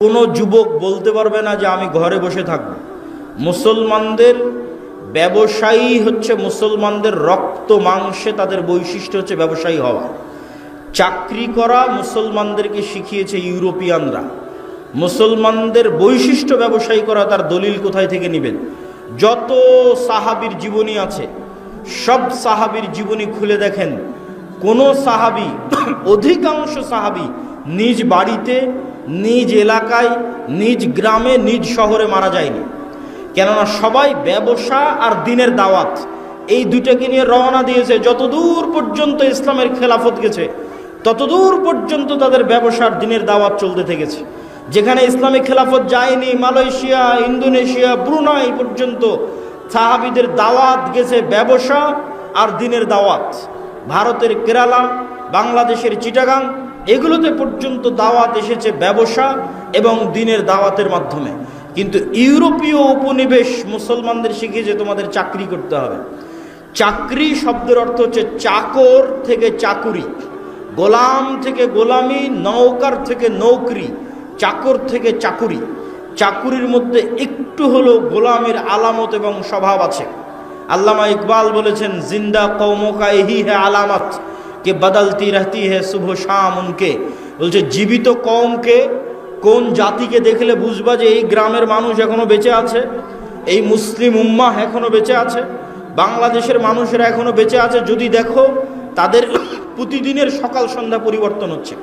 কোনো যুবক বলতে পারবে না যে আমি ঘরে বসে থাকব। মুসলমানদের ব্যবসায়ী হচ্ছে, মুসলমানদের রক্ত মাংসে তাদের বৈশিষ্ট্য হচ্ছে ব্যবসায়ী হওয়া। চাকরি করা মুসলমানদেরকে শিখিয়েছে ইউরোপিয়ানরা। মুসলমানদের বৈশিষ্ট্য ব্যবসায়ী করা, তার দলিল কোথায় থেকে নেবেন? যত সাহাবীর জীবনী আছে, সব সাহাবীর জীবনী খুলে দেখেন, কোনো সাহাবী, অধিকাংশ সাহাবী নিজ বাড়িতে, নিজ এলাকায়, নিজ গ্রামে, নিজ শহরে মারা যায়নি। কেননা সবাই ব্যবসা আর দিনের দাওয়াত, এই দুটাকে নিয়ে রওনা দিয়েছে। যতদূর পর্যন্ত ইসলামের খেলাফত গেছে, ততদূর পর্যন্ত তাদের ব্যবসার দিনের দাওয়াত চলতে থেকেছে। যেখানে ইসলামিক খেলাফত যায়নি, মালয়েশিয়া, ইন্দোনেশিয়া, ব্রুনাই পর্যন্ত সাহাবীদের দাওয়াত গেছে ব্যবসা আর দিনের দাওয়াত। ভারতের কেরালা, বাংলাদেশের চিটাগাং, এগুলোতে পর্যন্ত দাওয়াত এসেছে ব্যবসা এবং দিনের দাওয়াতের মাধ্যমে। কিন্তু ইউরোপীয় উপনিবেশ মুসলমানদের শিখিয়েছে তোমাদের চাকরি করতে হবে। চাকরি শব্দের অর্থ হচ্ছে চাকর থেকে চাকুরি, গোলাম থেকে গোলামি, নৌকার থেকে নৌকরি, চাকর থেকে চাকুরি। চাকুরির মধ্যে একটু হলো গোলামের আলামত এবং স্বভাব আছে। আল্লামা ইকবাল বলেছেন, জিন্দা কওমোं का यही है আলামত কে বদলতি রহতি है सुबह शाम उनके। বলছে জীবিত কওমকে, কোন জাতিকে দেখলে বুঝবা যে এই গ্রামের মানুষ এখনো বেঁচে আছে, এই মুসলিম উম্মাহ এখনো বেঁচে আছে, বাংলাদেশের মানুষেরা এখনো বেঁচে আছে যদি দেখো তাদের প্রতিদিনের সকাল সন্ধ্যা পরিবর্তন হচ্ছে।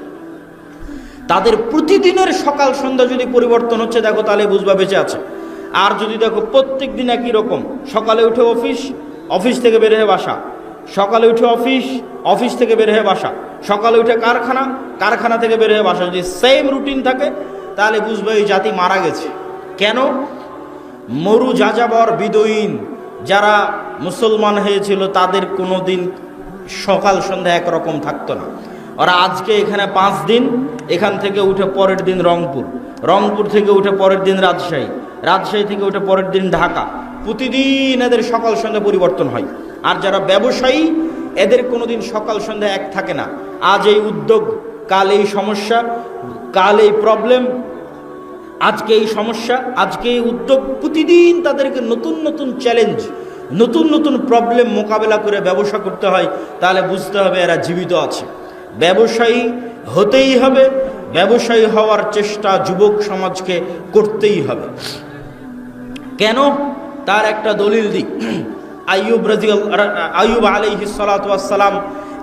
তাদের প্রতিদিনের সকাল সন্ধ্যা যদি পরিবর্তন হচ্ছে দেখো, তাহলে বুঝবা বেঁচে আছে। আর যদি দেখো প্রত্যেক দিন একই রকম, সকালে উঠে অফিস, অফিস থেকে বের হয়ে বাসা, সকালে উঠে অফিস, অফিস থেকে বের হয়ে বাসা, সকালে উঠে কারখানা, কারখানা থেকে বের হয়ে বাসা, যদি সেম রুটিন থাকে তাহলে বুঝবে এই জাতি মারা গেছে। কেন? মরু যাযাবর বিদয়ীন যারা মুসলমান হয়েছিল তাদের কোনো দিন সকাল সন্ধ্যা একরকম থাকতো না। ওরা আজকে এখানে 5 দিন, এখান থেকে উঠে পরের দিন রংপুর, রংপুর থেকে উঠে পরের দিন রাজশাহী, রাজশাহী থেকে উঠে পরের দিন ঢাকা। প্রতিদিন এদের সকাল সন্ধ্যা পরিবর্তন হয়। আর যারা ব্যবসায়ী, এদের কোনোদিন সকাল সন্ধ্যা এক থাকে না। আজ এই উদ্যোগ, কাল এই সমস্যা, কাল এই প্রবলেম, আজকে এই সমস্যা, আজকে এই উদ্যোগ। প্রতিদিন তাদেরকে নতুন নতুন চ্যালেঞ্জ, নতুন নতুন প্রবলেম মোকাবেলা করে ব্যবসা করতে হয়। তাহলে বুঝতে হবে এরা জীবিত আছে। ব্যবসায়ী হতেই হবে, ব্যবসায়ী হওয়ার চেষ্টা যুবক সমাজকে করতেই হবে। কেন? তার একটা দলিল দিই। আইয়ুব আলাইহিস সালাতু ওয়াস সালাম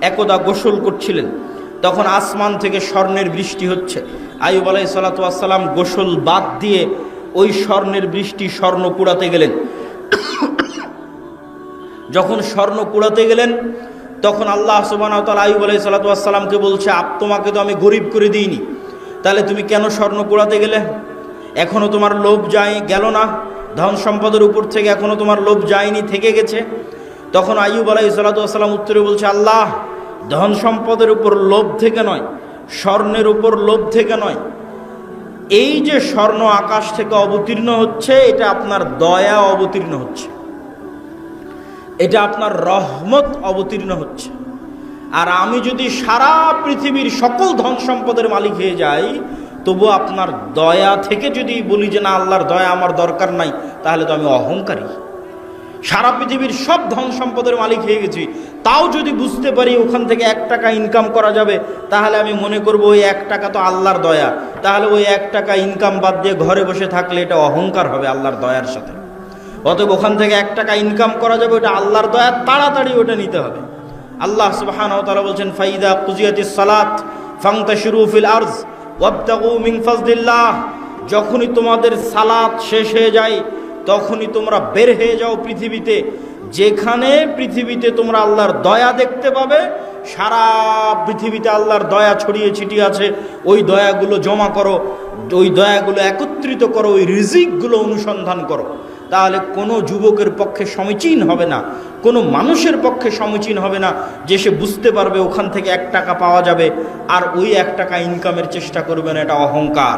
একদা গোসল করছিলেন, তখন আসমান থেকে স্বর্ণের বৃষ্টি হচ্ছে। আইয়ুব আলাইহিস সালাতু ওয়াস সালাম গোসল বাদ দিয়ে ওই স্বর্ণের বৃষ্টি, স্বর্ণ কুড়াতে গেলেন। যখন স্বর্ণ কুড়াতে গেলেন তখন আল্লাহ সুবহানাহু ওয়া তাআলা আইয়ুব আলাইহিস সালাতু ওয়াস সালামকে বলছে, তোমাকে তো আমি গরিব করে দিইনি, তাহলে তুমি কেন স্বর্ণ কুড়াতে গেলে? এখনো তোমার লোভ গেল না? ধন সম্পদের উপর থেকে এখনো তোমার লোভ যায়নি, থেকে গেছে? তখন আইয়ুব আলাইহিস সালাতু ওয়াস সালাম উত্তরে বলছে, আল্লাহ, ধন সম্পদের উপর লোভ থেকে নয়, স্বর্ণের উপর লোভ থেকে নয়, এই যে স্বর্ণ আকাশ থেকে অবতীর্ণ হচ্ছে, এটা আপনার দয়া অবতীর্ণ হচ্ছে, এটা আপনার রহমত অবতীর্ণ হচ্ছে। আর আমি যদি সারা পৃথিবীর সকল ধন সম্পদের মালিক হয়ে যাই, তবু আপনার দয়া থেকে যদি বলি যে না, আল্লাহর দয়া আমার দরকার নাই, তাহলে তো আমি অহংকারী। সারা পৃথিবীর সব ধন সম্পদের মালিক হয়ে গেছি, তাও যদি বুঝতে পারি ওখান থেকে 1 টাকা ইনকাম করা যাবে, তাহলে আমি মনে করব ওই 1 টাকা তো আল্লাহর দয়া। তাহলে ওই 1 টাকা ইনকাম বাদ দিয়ে ঘরে বসে থাকলে এটা অহংকার হবে আল্লাহর দয়ার সাথে। অতএব ওখান থেকে 1 টাকা ইনকাম করা যাবে, ওটা আল্লাহর দয়া, তাড়াতাড়ি ওটা নিতে হবে। আল্লাহ সুবহানাহু ওয়া তাআলা বলছেন, ফাইদা কুজিয়াতিস সালাত ফান্তাশিরু ফিল আরজ ওয়াবতাগু মিন ফাজলিল্লাহ। যখনই তোমাদের সালাত শেষ হয়ে যায়, তখনই তোমরা বের হয়ে যাও পৃথিবীতে। যেখানে পৃথিবীতে তোমরা আল্লাহর দয়া দেখতে পাবে, সারা পৃথিবীতে আল্লাহর দয়া ছড়িয়ে ছিটিয়ে আছে, ওই দয়াগুলো জমা করো, ওই দয়াগুলো একত্রিত করো, ওই রিজিকগুলো অনুসন্ধান করো। তাহলে কোনো যুবকের পক্ষে সমীচীন হবে না, কোনো মানুষের পক্ষে সমীচীন হবে না যে সে বুঝতে পারবে ওখান থেকে 1 টাকা পাওয়া যাবে আর ওই 1 টাকা ইনকামের চেষ্টা করবে না। এটা অহংকার।